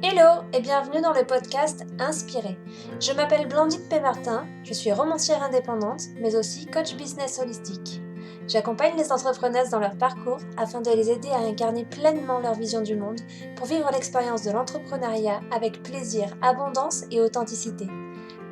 Hello et bienvenue dans le podcast Inspiré. Je m'appelle Blandine Pémartin, je suis romancière indépendante, mais aussi coach business holistique. J'accompagne les entrepreneuses dans leur parcours afin de les aider à incarner pleinement leur vision du monde pour vivre l'expérience de l'entrepreneuriat avec plaisir, abondance et authenticité.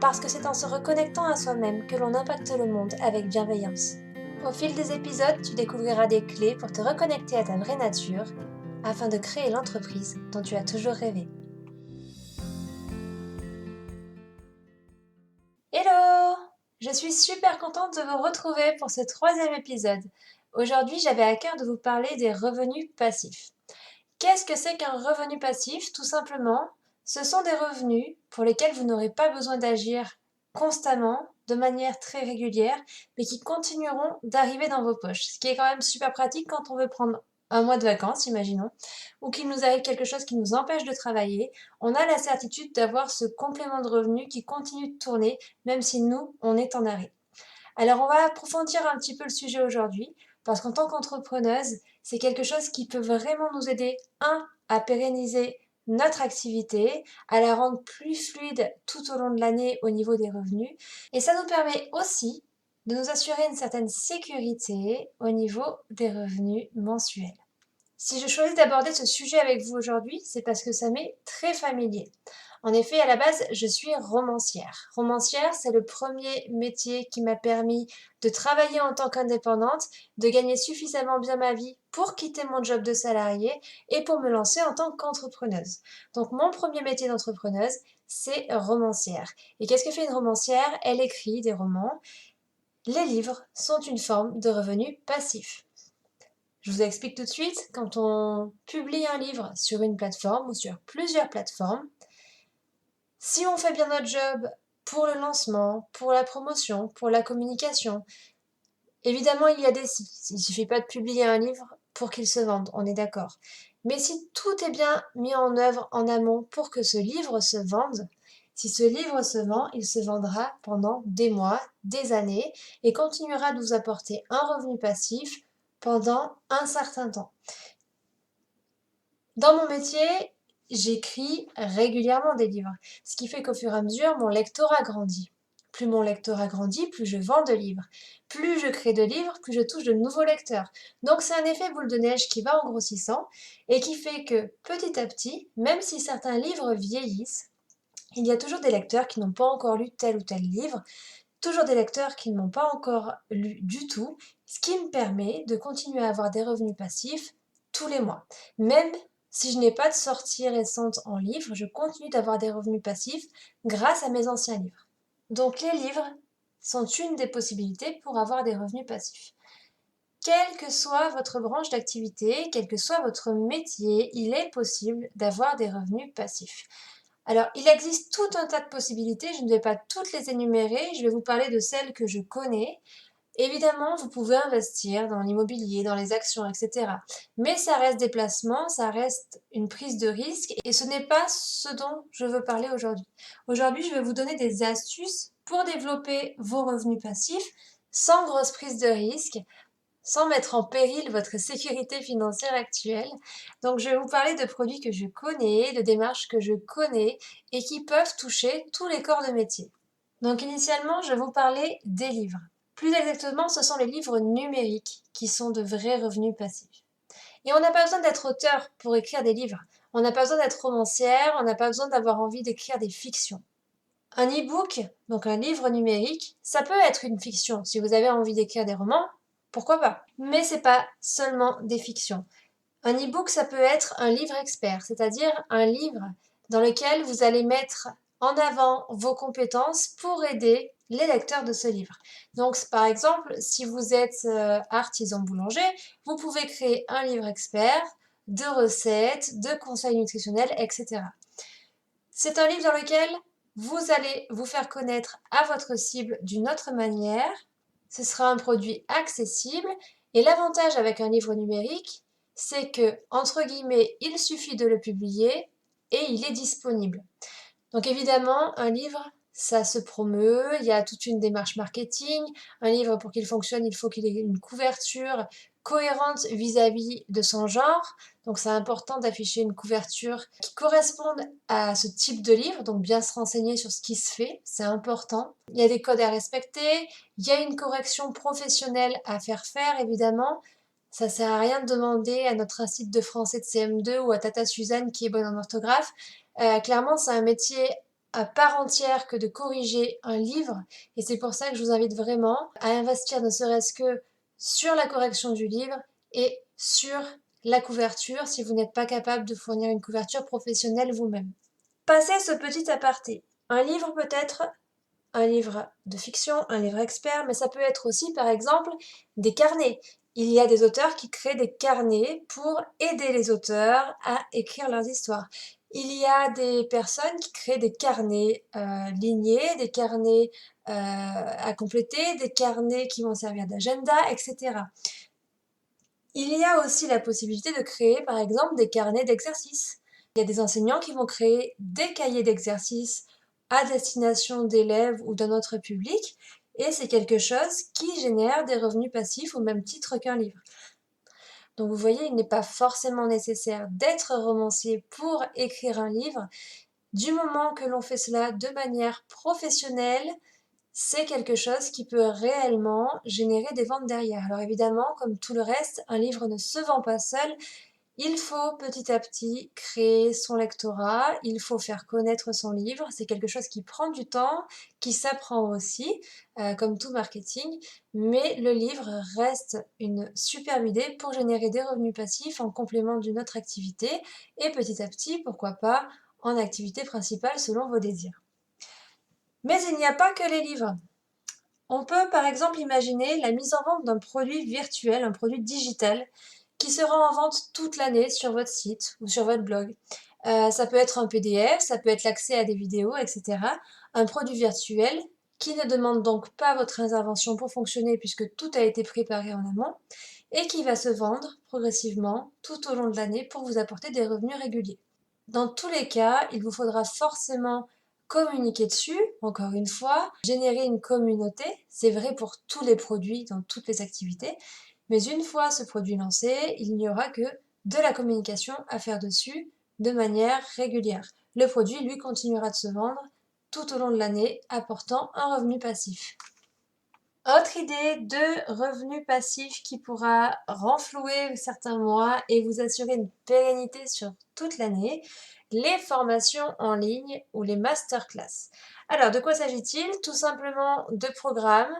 Parce que c'est en se reconnectant à soi-même que l'on impacte le monde avec bienveillance. Au fil des épisodes, tu découvriras des clés pour te reconnecter à ta vraie nature afin de créer l'entreprise dont tu as toujours rêvé. Hello! Je suis super contente de vous retrouver pour ce 3e épisode. Aujourd'hui, j'avais à cœur de vous parler des revenus passifs. Qu'est-ce que c'est qu'un revenu passif? Tout simplement, ce sont des revenus pour lesquels vous n'aurez pas besoin d'agir constamment, de manière très régulière, mais qui continueront d'arriver dans vos poches. Ce qui est quand même super pratique quand on veut prendre un mois de vacances, imaginons, ou qu'il nous arrive quelque chose qui nous empêche de travailler. On a la certitude d'avoir ce complément de revenu qui continue de tourner, même si nous, on est en arrêt. Alors, on va approfondir un petit peu le sujet aujourd'hui, parce qu'en tant qu'entrepreneuse, c'est quelque chose qui peut vraiment nous aider, à pérenniser notre activité, à la rendre plus fluide tout au long de l'année au niveau des revenus, et ça nous permet aussi de nous assurer une certaine sécurité au niveau des revenus mensuels. Si je choisis d'aborder ce sujet avec vous aujourd'hui, c'est parce que ça m'est très familier. En effet, à la base, je suis romancière. Romancière, c'est le premier métier qui m'a permis de travailler en tant qu'indépendante, de gagner suffisamment bien ma vie pour quitter mon job de salarié et pour me lancer en tant qu'entrepreneuse. Donc mon premier métier d'entrepreneuse, c'est romancière. Et qu'est-ce que fait une romancière? Elle écrit des romans. Les livres sont une forme de revenu passif. Je vous explique tout de suite, quand on publie un livre sur une plateforme ou sur plusieurs plateformes, si on fait bien notre job pour le lancement, pour la promotion, pour la communication, évidemment il y a des si. Il ne suffit pas de publier un livre pour qu'il se vende, on est d'accord. Mais si tout est bien mis en œuvre en amont pour que ce livre se vende, si ce livre se vend, il se vendra pendant des mois, des années et continuera de vous apporter un revenu passif pendant un certain temps. Dans mon métier, j'écris régulièrement des livres, ce qui fait qu'au fur et à mesure, mon lectorat grandit. Plus mon lectorat grandit, plus je vends de livres. Plus je crée de livres, plus je touche de nouveaux lecteurs. Donc c'est un effet boule de neige qui va en grossissant et qui fait que petit à petit, même si certains livres vieillissent, il y a toujours des lecteurs qui n'ont pas encore lu tel ou tel livre, toujours des lecteurs qui ne m'ont pas encore lu du tout, ce qui me permet de continuer à avoir des revenus passifs tous les mois. Même si je n'ai pas de sortie récente en livre, je continue d'avoir des revenus passifs grâce à mes anciens livres. Donc les livres sont une des possibilités pour avoir des revenus passifs. Quelle que soit votre branche d'activité, quel que soit votre métier, il est possible d'avoir des revenus passifs. Alors, il existe tout un tas de possibilités, je ne vais pas toutes les énumérer, je vais vous parler de celles que je connais. Évidemment, vous pouvez investir dans l'immobilier, dans les actions, etc. Mais ça reste des placements, ça reste une prise de risque et ce n'est pas ce dont je veux parler aujourd'hui. Aujourd'hui, je vais vous donner des astuces pour développer vos revenus passifs sans grosse prise de risque, sans mettre en péril votre sécurité financière actuelle. Donc je vais vous parler de produits que je connais, de démarches que je connais et qui peuvent toucher tous les corps de métier. Donc initialement, je vais vous parler des livres. Plus exactement, ce sont les livres numériques qui sont de vrais revenus passifs. Et on n'a pas besoin d'être auteur pour écrire des livres. On n'a pas besoin d'être romancière, on n'a pas besoin d'avoir envie d'écrire des fictions. Un e-book, donc un livre numérique, ça peut être une fiction. Si vous avez envie d'écrire des romans, pourquoi pas? Mais c'est pas seulement des fictions. Un e-book, ça peut être un livre expert, c'est-à-dire un livre dans lequel vous allez mettre en avant vos compétences pour aider les lecteurs de ce livre. Donc, par exemple, si vous êtes artisan boulanger, vous pouvez créer un livre expert de recettes, de conseils nutritionnels, etc. C'est un livre dans lequel vous allez vous faire connaître à votre cible d'une autre manière. Ce sera un produit accessible et l'avantage avec un livre numérique, c'est que, entre guillemets, il suffit de le publier et il est disponible. Donc évidemment, un livre, ça se promeut, il y a toute une démarche marketing. Un livre, pour qu'il fonctionne, il faut qu'il ait une couverture cohérente vis-à-vis de son genre. Donc c'est important d'afficher une couverture qui corresponde à ce type de livre, donc bien se renseigner sur ce qui se fait, c'est important. Il y a des codes à respecter, il y a une correction professionnelle à faire évidemment. Ça sert à rien de demander à notre institut de français de CM2 ou à Tata Suzanne qui est bonne en orthographe. Clairement, c'est un métier à part entière que de corriger un livre et c'est pour ça que je vous invite vraiment à investir ne serait-ce que sur la correction du livre et sur la couverture si vous n'êtes pas capable de fournir une couverture professionnelle vous-même. Passez ce petit aparté. Un livre peut être un livre de fiction, un livre expert, mais ça peut être aussi par exemple des carnets. Il y a des auteurs qui créent des carnets pour aider les auteurs à écrire leurs histoires. Il y a des personnes qui créent des carnets lignés, des carnets à compléter, des carnets qui vont servir d'agenda, etc. Il y a aussi la possibilité de créer par exemple des carnets d'exercices. Il y a des enseignants qui vont créer des cahiers d'exercices à destination d'élèves ou d'un autre public et c'est quelque chose qui génère des revenus passifs au même titre qu'un livre. Donc vous voyez, il n'est pas forcément nécessaire d'être romancier pour écrire un livre. Du moment que l'on fait cela de manière professionnelle, c'est quelque chose qui peut réellement générer des ventes derrière. Alors évidemment, comme tout le reste, un livre ne se vend pas seul. Il faut petit à petit créer son lectorat, il faut faire connaître son livre. C'est quelque chose qui prend du temps, qui s'apprend aussi, comme tout marketing. Mais le livre reste une superbe idée pour générer des revenus passifs en complément d'une autre activité. Et petit à petit, pourquoi pas, en activité principale selon vos désirs. Mais il n'y a pas que les livres. On peut par exemple imaginer la mise en vente d'un produit virtuel, un produit digital, qui sera en vente toute l'année sur votre site ou sur votre blog. Ça peut être un PDF, ça peut être l'accès à des vidéos, etc. Un produit virtuel qui ne demande donc pas votre intervention pour fonctionner puisque tout a été préparé en amont et qui va se vendre progressivement tout au long de l'année pour vous apporter des revenus réguliers. Dans tous les cas, il vous faudra forcément communiquer dessus, encore une fois, générer une communauté, c'est vrai pour tous les produits dans toutes les activités, mais une fois ce produit lancé, il n'y aura que de la communication à faire dessus de manière régulière. Le produit, lui, continuera de se vendre tout au long de l'année, apportant un revenu passif. Autre idée de revenu passif qui pourra renflouer certains mois et vous assurer une pérennité sur toute l'année, les formations en ligne ou les masterclass. Alors, de quoi s'agit-il? Tout simplement de programmes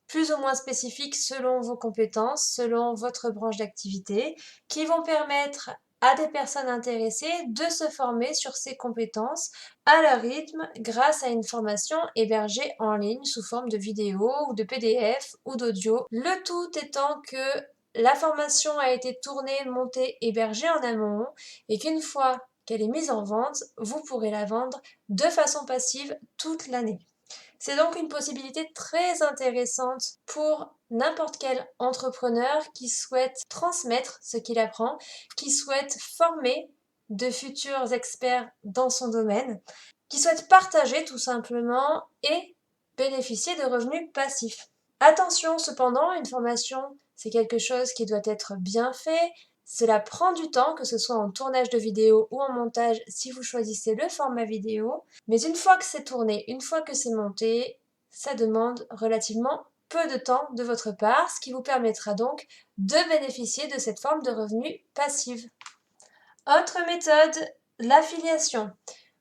plus ou moins spécifiques selon vos compétences, selon votre branche d'activité, qui vont permettre à des personnes intéressées de se former sur ces compétences à leur rythme grâce à une formation hébergée en ligne sous forme de vidéo ou de PDF ou d'audio. Le tout étant que la formation a été tournée, montée, hébergée en amont et qu'une fois qu'elle est mise en vente, vous pourrez la vendre de façon passive toute l'année. C'est donc une possibilité très intéressante pour n'importe quel entrepreneur qui souhaite transmettre ce qu'il apprend, qui souhaite former de futurs experts dans son domaine, qui souhaite partager tout simplement et bénéficier de revenus passifs. Attention cependant, une formation, c'est quelque chose qui doit être bien fait. Cela prend du temps, que ce soit en tournage de vidéo ou en montage si vous choisissez le format vidéo. Mais une fois que c'est tourné, une fois que c'est monté, ça demande relativement peu de temps de votre part, ce qui vous permettra donc de bénéficier de cette forme de revenu passive. Autre méthode, l'affiliation.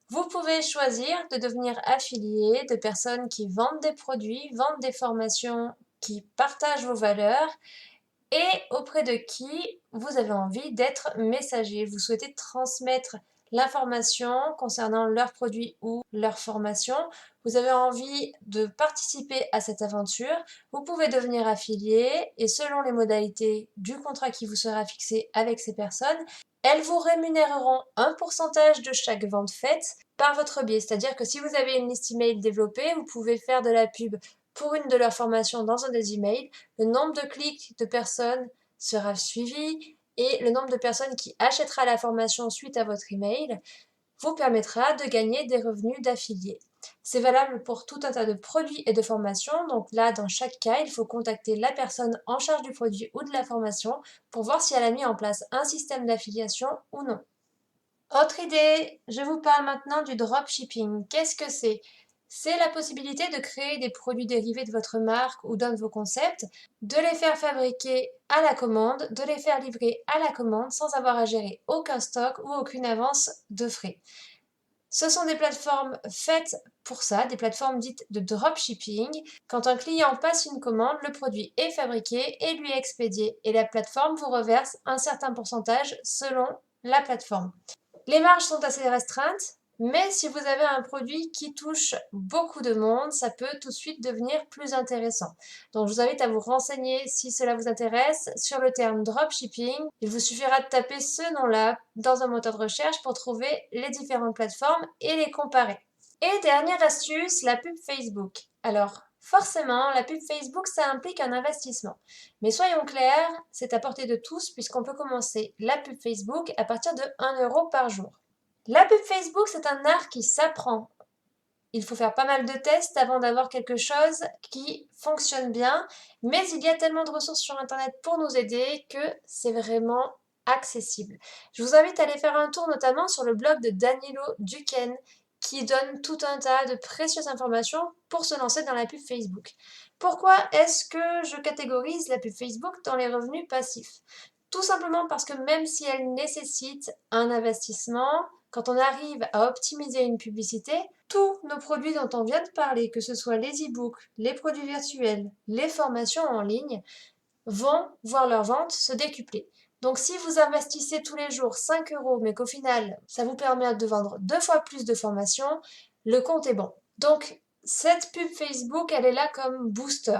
Vous pouvez choisir de devenir affilié de personnes qui vendent des produits, vendent des formations, qui partagent vos valeurs et auprès de qui vous avez envie d'être messager. Vous souhaitez transmettre l'information concernant leurs produits ou leur formation. Vous avez envie de participer à cette aventure. Vous pouvez devenir affilié et selon les modalités du contrat qui vous sera fixé avec ces personnes, elles vous rémunéreront un pourcentage de chaque vente faite par votre biais. C'est-à-dire que si vous avez une liste email développée, vous pouvez faire de la pub pour une de leurs formations dans un des emails. Le nombre de clics de personnes sera suivi et le nombre de personnes qui achètera la formation suite à votre email vous permettra de gagner des revenus d'affiliés. C'est valable pour tout un tas de produits et de formations. Donc là, dans chaque cas, il faut contacter la personne en charge du produit ou de la formation pour voir si elle a mis en place un système d'affiliation ou non. Autre idée, je vous parle maintenant du dropshipping. Qu'est-ce que c'est? C'est la possibilité de créer des produits dérivés de votre marque ou d'un de vos concepts, de les faire fabriquer à la commande, de les faire livrer à la commande sans avoir à gérer aucun stock ou aucune avance de frais. Ce sont des plateformes faites pour ça, des plateformes dites de dropshipping. Quand un client passe une commande, le produit est fabriqué et lui expédié et la plateforme vous reverse un certain pourcentage selon la plateforme. Les marges sont assez restreintes, mais si vous avez un produit qui touche beaucoup de monde, ça peut tout de suite devenir plus intéressant. Donc je vous invite à vous renseigner si cela vous intéresse sur le terme dropshipping. Il vous suffira de taper ce nom-là dans un moteur de recherche pour trouver les différentes plateformes et les comparer. Et dernière astuce, la pub Facebook. Alors, forcément, la pub Facebook, ça implique un investissement. Mais soyons clairs, c'est à portée de tous puisqu'on peut commencer la pub Facebook à partir de 1 € par jour. La pub Facebook, c'est un art qui s'apprend. Il faut faire pas mal de tests avant d'avoir quelque chose qui fonctionne bien, mais il y a tellement de ressources sur Internet pour nous aider que c'est vraiment accessible. Je vous invite à aller faire un tour notamment sur le blog de Danilo Duquesne qui donne tout un tas de précieuses informations pour se lancer dans la pub Facebook. Pourquoi est-ce que je catégorise la pub Facebook dans les revenus passifs? Tout simplement parce que même si elle nécessite un investissement, quand on arrive à optimiser une publicité, tous nos produits dont on vient de parler, que ce soit les e-books, les produits virtuels, les formations en ligne, vont voir leur vente se décupler. Donc si vous investissez tous les jours 5 € mais qu'au final, ça vous permet de vendre 2 fois plus de formations, le compte est bon. Donc cette pub Facebook, elle est là comme booster.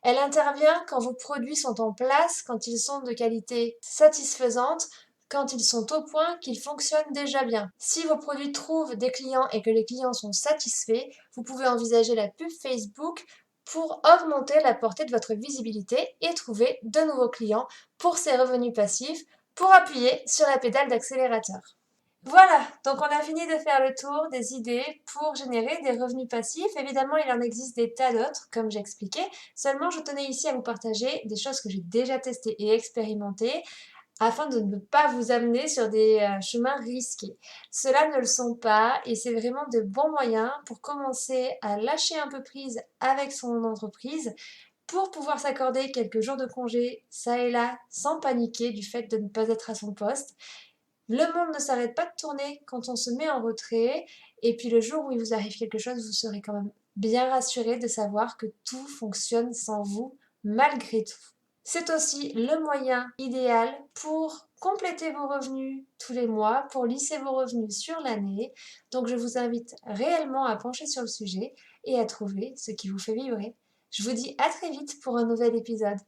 Elle intervient quand vos produits sont en place, quand ils sont de qualité satisfaisante, quand ils sont au point qu'ils fonctionnent déjà bien. Si vos produits trouvent des clients et que les clients sont satisfaits, vous pouvez envisager la pub Facebook pour augmenter la portée de votre visibilité et trouver de nouveaux clients pour ces revenus passifs, pour appuyer sur la pédale d'accélérateur. Voilà, donc on a fini de faire le tour des idées pour générer des revenus passifs. Évidemment, il en existe des tas d'autres, comme j'expliquais. Seulement, je tenais ici à vous partager des choses que j'ai déjà testées et expérimentées afin de ne pas vous amener sur des chemins risqués. Ceux-là ne le sont pas et c'est vraiment de bons moyens pour commencer à lâcher un peu prise avec son entreprise pour pouvoir s'accorder quelques jours de congé, ça et là, sans paniquer du fait de ne pas être à son poste. Le monde ne s'arrête pas de tourner quand on se met en retrait et puis le jour où il vous arrive quelque chose, vous serez quand même bien rassuré de savoir que tout fonctionne sans vous malgré tout. C'est aussi le moyen idéal pour compléter vos revenus tous les mois, pour lisser vos revenus sur l'année. Donc je vous invite réellement à pencher sur le sujet et à trouver ce qui vous fait vibrer. Je vous dis à très vite pour un nouvel épisode.